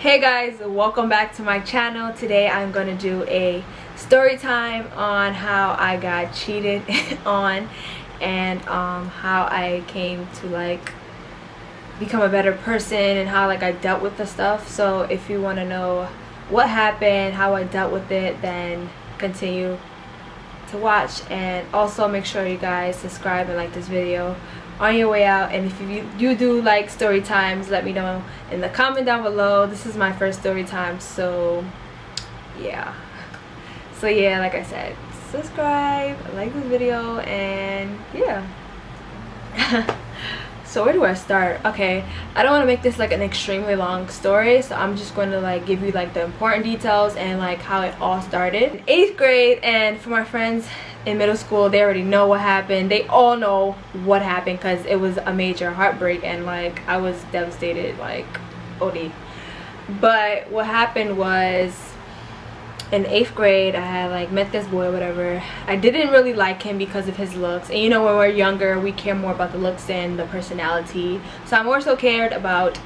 Hey guys, welcome back to my channel. Today I'm going to do a story time on how I got cheated on and how I came to like become a better person and how like I dealt with the stuff. So if you want to know what happened, how I dealt with it, then continue to watch, and also make sure you guys subscribe and like this video on your way out. And if you do like story times, let me know in the comment down below. This is my first story time, so yeah, like I said, subscribe, like this video, and yeah. So where do I start? Okay, I don't want to make this like an extremely long story, so I'm just going to like give you like the important details and like how it all started. In 8th grade, and for my friends in middle school, they already know what happened. They all know what happened because it was a major heartbreak and like I was devastated, like OD. But what happened was, in 8th grade, I had like met this boy or whatever. I didn't really like him because of his looks, and you know, when we're younger we care more about the looks than the personality, so I more so cared about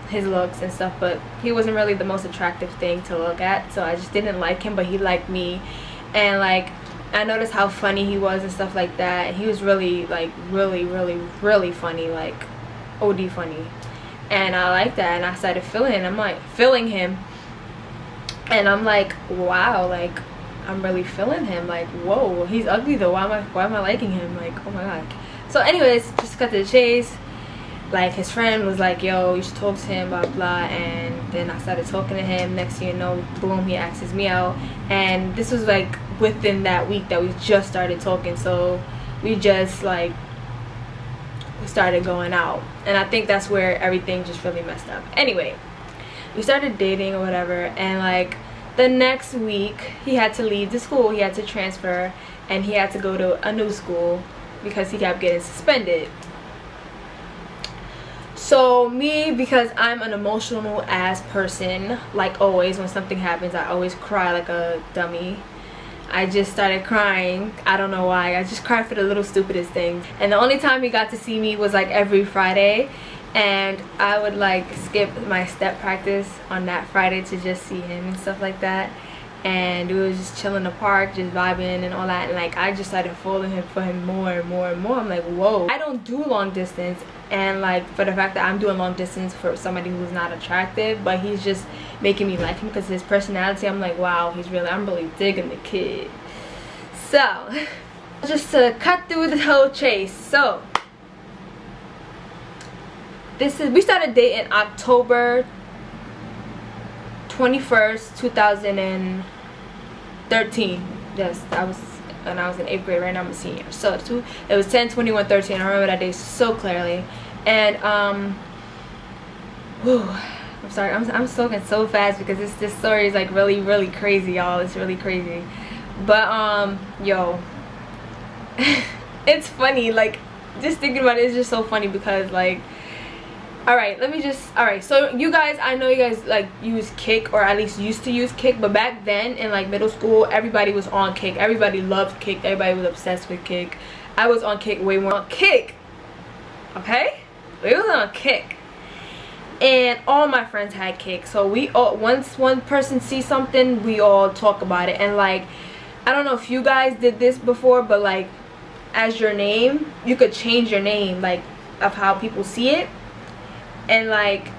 his looks and stuff, but he wasn't really the most attractive thing to look at, so I just didn't like him. But he liked me, and like I noticed how funny he was and stuff like that, and he was really like really funny, like OD funny, and I liked that, and I started feeling him. And I'm like, wow, like I'm really feeling him. Like, whoa, he's ugly though. Why am I liking him? Like, oh my god. So anyways, just cut to the chase. Like, his friend was like, yo, you should talk to him, blah blah. And then I started talking to him. Next thing you know, boom, he asks me out. And this was like within that week that we just started talking. So we just like started going out. And I think that's where everything just really messed up. Anyway, we started dating or whatever, and like the next week he had to leave the school. He had to transfer, and he had to go to a new school because he kept getting suspended. So me, because I'm an emotional ass person, like always, when something happens I always cry like a dummy. I just started crying. I don't know why. I just cried for the little stupidest things. And the only time he got to see me was like every Friday, and I would like skip my step practice on that Friday to just see him and stuff like that. And we was just chilling in the park, just vibing and all that, and like I just started falling for him more and more and more. I'm like, whoa, I don't do long distance, and like for the fact that I'm doing long distance for somebody who's not attractive, but he's just making me like him because of his personality. I'm like, wow, I'm really digging the kid. So just to cut through the whole chase, so we started dating October 21st, 2013. Yes, I was in 8th grade. Right now I'm a senior. So it was 10/21/13. I remember that day so clearly. And I'm sorry, I'm talking so fast because this story is like really crazy, y'all. It's really crazy. But yo, it's funny. Like, just thinking about it is just so funny because like, alright, so you guys, I know you guys like use Kik, or at least used to use Kik, but back then in like middle school everybody was on Kik. Everybody loved Kik. Everybody was obsessed with Kik. I was on Kik, way more on Kik. Okay, we was on Kik, and all my friends had Kik. So we all, once one person sees something, we all talk about it. And like, I don't know if you guys did this before, but like as your name, you could change your name like of how people see it. And like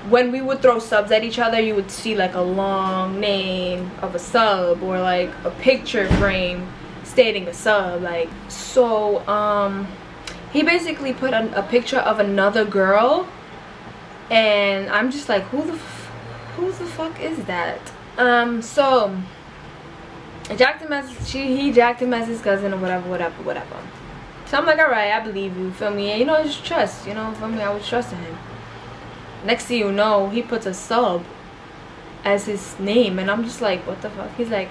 when we would throw subs at each other, you would see like a long name of a sub, or like a picture frame stating a sub. Like, so he basically put a picture of another girl, and I'm just like, who the fuck is that? So he jacked him as his cousin, or whatever. So I'm like, alright, I believe you, feel me? And you know, just trust, you know, feel me? I was trusting him. Next thing you know, he puts a sub as his name, and I'm just like, what the fuck? He's like,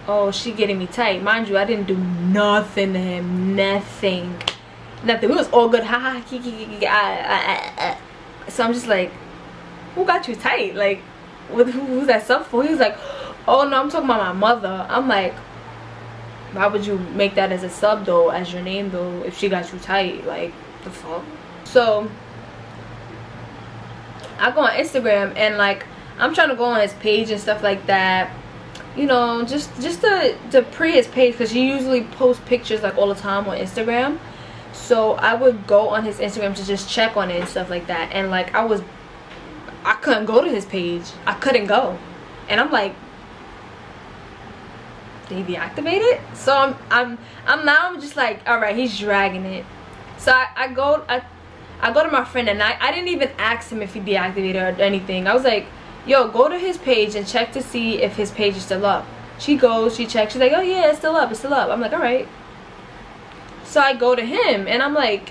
oh, she getting me tight. Mind you, I didn't do nothing to him. Nothing. We was all good. Ha ha. So I'm just like, who got you tight? Like, who's that sub for? He was like, oh no, I'm talking about my mother. I'm like, why would you make that as a sub though, as your name though, if she got you tight? Like, the fuck? So I go on Instagram and like I'm trying to go on his page and stuff like that, you know, just to pre his page, because he usually posts pictures like all the time on Instagram. So I would go on his Instagram to just check on it and stuff like that, and like I couldn't go to his page. I couldn't go, and I'm like, did he deactivate it? So I'm just like, all right, he's dragging it. So I go to my friend, and I didn't even ask him if he deactivated or anything. I was like, yo, go to his page and check to see if his page is still up. She goes, she checks, she's like, oh yeah, it's still up, it's still up. I'm like, all right. So I go to him and I'm like,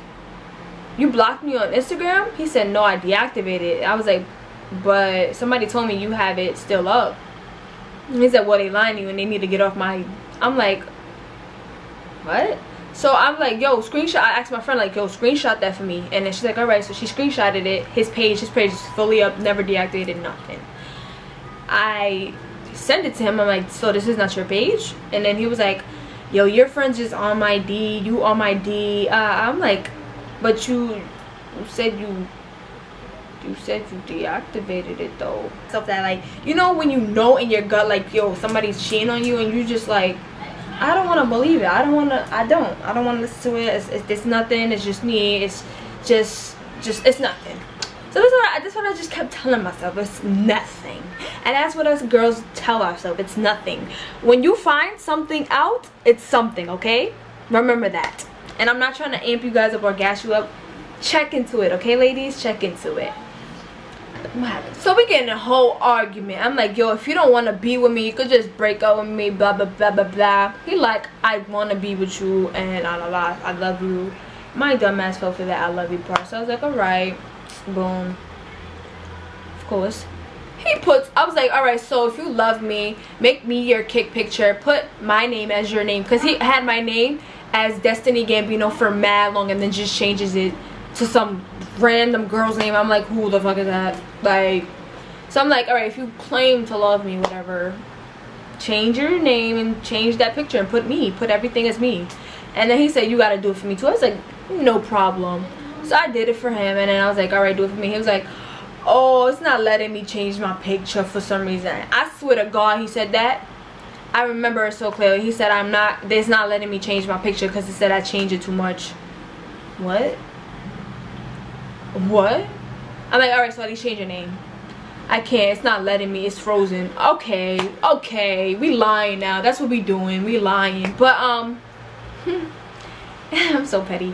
you blocked me on Instagram? He said, no, I deactivated it. I was like, but somebody told me you have it still up. And he said, well, they lying to you and they need to get off my... I'm like, what? So I'm like, yo, screenshot. I asked my friend, like, yo, screenshot that for me. And then she's like, all right. So she screenshotted it. His page is fully up, never deactivated, nothing. I sent it to him. I'm like, so this is not your page? And then he was like, yo, your friend's just on my D, you on my D. I'm like, but you said you deactivated it though. Stuff that, like, you know, when you know in your gut, like, yo, somebody's cheating on you, and you just like, I don't want to believe it. I don't want to listen to it. It's nothing. It's just me. It's just it's nothing. So that's what I just kept telling myself. It's nothing. And that's what us girls tell ourselves. It's nothing. When you find something out, it's something, okay? Remember that. And I'm not trying to amp you guys up or gas you up. Check into it, okay, ladies? Check into it. So we get in a whole argument. I'm like, yo, if you don't want to be with me, you could just break up with me, blah blah blah blah blah. He like, I want to be with you, and I love you. My dumb ass fell for that I love you part. So I was like, all right, boom. Of course. I was like, all right, so if you love me, make me your kick picture, put my name as your name, because he had my name as Destiny Gambino for mad long, and then just changes it to some random girl's name. I'm like, who the fuck is that? Like, so I'm like, all right, if you claim to love me, whatever, change your name and change that picture and put everything as me. And then he said, you gotta do it for me too. I was like, no problem. So I did it for him, and then I was like, all right, do it for me. He was like, oh, it's not letting me change my picture for some reason. I swear to God, he said that. I remember it so clearly. He said, it's not letting me change my picture because it said I changed it too much. What? I'm like, all right, so at least change your name. I can't. It's not letting me. It's frozen. Okay, we lying now. That's what we doing. We lying. But I'm so petty.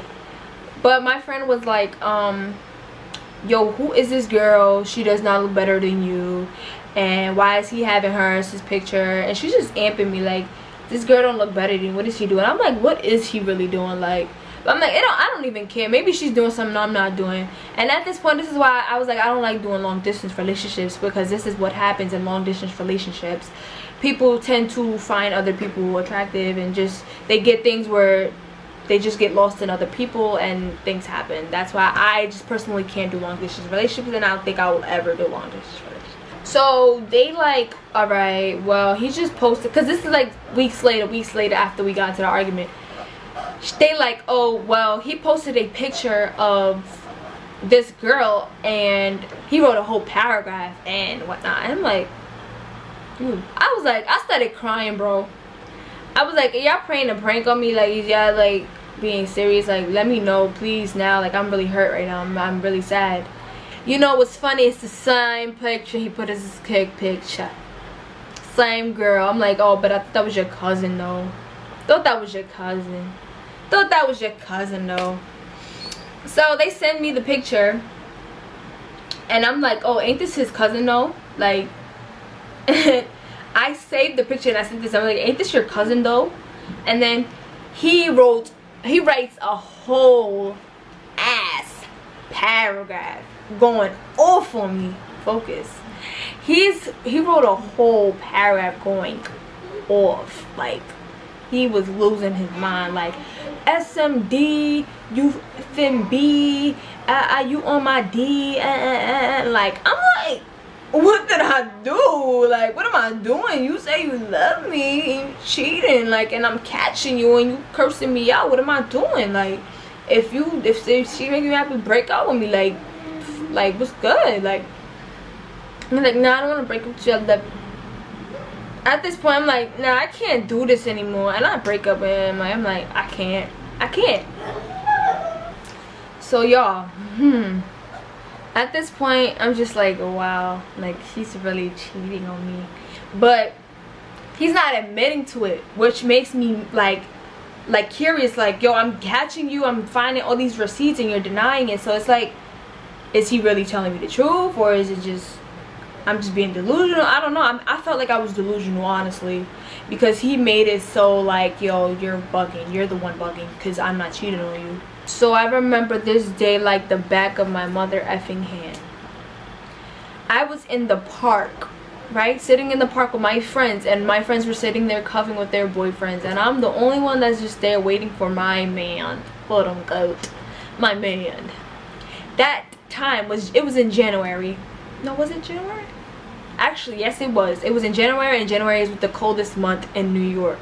But my friend was like, yo, who is this girl? She does not look better than you, and why is he having her as his picture? And she's just amping me like, this girl don't look better than you. What is she doing? I'm like, what is he really doing? Like, but I'm like, I don't even care. Maybe she's doing something I'm not doing. And at this point, this is why I was like, I don't like doing long distance relationships, because this is what happens in long distance relationships. People tend to find other people attractive, and just they get things where they just get lost in other people and things happen. That's why I just personally can't do long distance relationships, and I don't think I will ever do long distance relationships. So they like, all right, well, he just posted, because this is like weeks later after we got into the argument. They like, oh, well, he posted a picture of this girl and he wrote a whole paragraph and whatnot. And I'm like, dude, I started crying, bro. I was like, y'all praying a prank on me? Like, y'all like being serious? Like, let me know, please, now. Like, I'm really hurt right now. I'm really sad. You know what's funny? It's the same picture he put as his kick picture. Same girl. I'm like, oh, but I thought that was your cousin, though. Thought that was your cousin. Though. So they send me the picture, and I'm like, oh, ain't this his cousin though? Like, I saved the picture and I sent this. I'm like, ain't this your cousin though? And then he writes a whole ass paragraph going off on me. Focus. He wrote a whole paragraph going off. Like, he was losing his mind. Like, SMD, you FMB, you on my D, like, I'm like, what did I do? Like, what am I doing? You say you love me, and you cheating, like, and I'm catching you and you cursing me out. What am I doing? Like, if she make you happy, break up with me. Like what's good? Like, I'm like, nah, I don't want to break up with you. At this point, I'm like, nah, I can't do this anymore. And I break up with him. I'm like, I can't. So y'all, at this point, I'm just like, wow, like he's really cheating on me. But he's not admitting to it, which makes me like curious. Like, yo, I'm catching you. I'm finding all these receipts and you're denying it. So it's like, is he really telling me the truth, or is it just I'm just being delusional? I don't know. I felt like I was delusional, honestly, because he made it so like, yo, you're bugging. You're the one bugging because I'm not cheating on you. So I remember this day like the back of my mother effing hand. I was in the park, right, sitting in the park with my friends, and my friends were sitting there cuffing with their boyfriends, and I'm the only one that's just there waiting for my man, quote unquote, my man. That time was in January. No, was it January? Actually, yes, it was in January, and January is the coldest month in New York.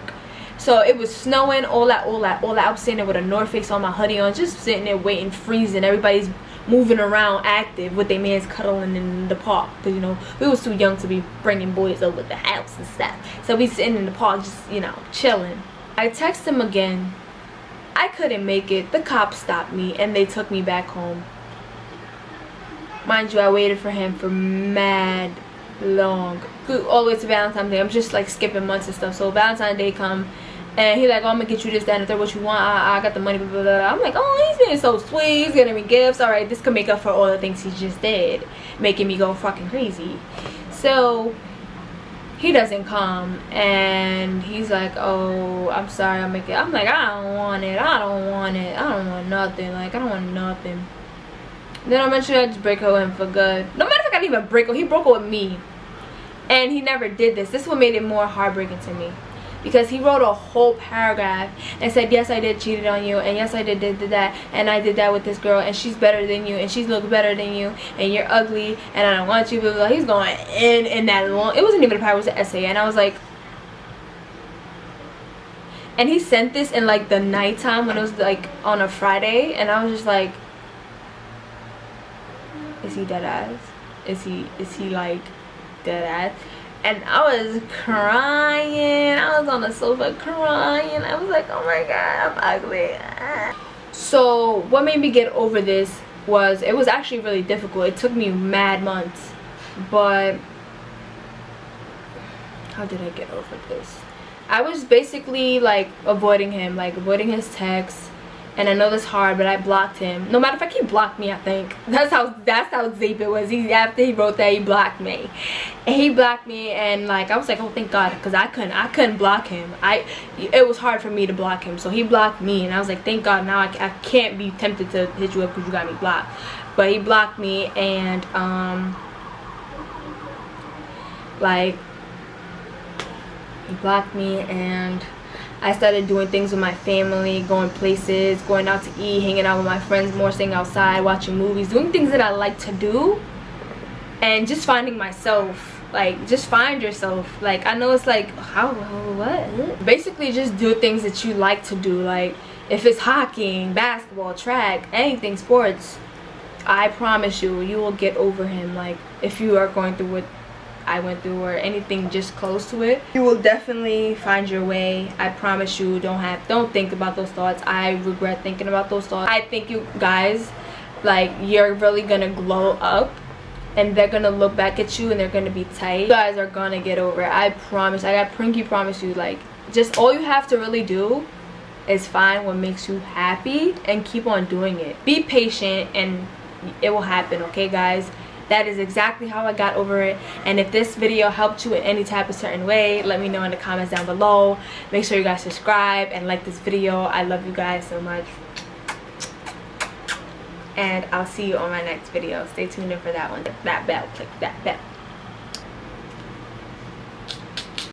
So it was snowing, all that. I was sitting there with a North Face on, my hoodie on, just sitting there waiting, freezing. Everybody's moving around, active, with their mans cuddling in the park, because, you know, we was too young to be bringing boys over the house and stuff. So we sitting in the park, just, you know, chilling. I text him again. I couldn't make it. The cops stopped me and they took me back home. Mind you, I waited for him for mad long, all the way to Valentine's Day. I'm just like skipping months and stuff. So Valentine's Day come, and he like, oh, I'm gonna get you this, that, and the third, what you want. I got the money, blah, blah, blah. I'm like, oh, he's being so sweet, he's getting me gifts. All right, this could make up for all the things he just did, making me go fucking crazy. So he doesn't come, and he's like, oh, I'm sorry, I'm like, I don't want it, I don't want nothing, like, I don't want nothing. Then eventually I just break up with him for good. No matter if I got even break up, he broke up with me. And he never did this. This is what made it more heartbreaking to me. Because he wrote a whole paragraph and said, yes, I did cheated on you, and yes, I did that, and I did that with this girl, and she's better than you, and she's look better than you, and you're ugly, and I don't want you, blah, blah, blah. He's going in that long, it wasn't even a paragraph, it was an essay, and I was like, and he sent this in like the nighttime when it was like on a Friday, and I was just like, is he dead ass? Is he like dead ass? And I was crying. I was on the sofa crying. I was like, oh my god, I'm ugly. So what made me get over this was, it was actually really difficult. It took me mad months. But how did I get over this? I was basically like avoiding him, like avoiding his texts. And I know that's hard, but I blocked him. No matter of fact, he blocked me, I think. That's how deep it was. After he wrote that, he blocked me. And he blocked me, and like I was like, oh, thank God, because I couldn't block him. It was hard for me to block him. So he blocked me, and I was like, thank God, now I can't be tempted to hit you up because you got me blocked. But he blocked me, and like he blocked me, and I started doing things with my family, going places, going out to eat, hanging out with my friends more, staying outside, watching movies, doing things that I like to do, and just finding myself. Like, just find yourself. Like, I know it's like, what? Basically, just do things that you like to do. Like, if it's hockey, basketball, track, anything, sports, I promise you, you will get over him. Like, if you are going through what I went through, or anything just close to it, you will definitely find your way. I promise you. Don't think about those thoughts. I regret thinking about those thoughts. I think you guys, like, you're really gonna glow up, and they're gonna look back at you and they're gonna be tight. You guys are gonna get over it. I promise. I got Prinky promise you. Like, just all you have to really do is find what makes you happy and keep on doing it. Be patient and it will happen, okay guys? That is exactly how I got over it. And if this video helped you in any type of certain way, let me know in the comments down below. Make sure you guys subscribe and like this video. I love you guys so much. And I'll see you on my next video. Stay tuned in for that one. That bell, click that bell.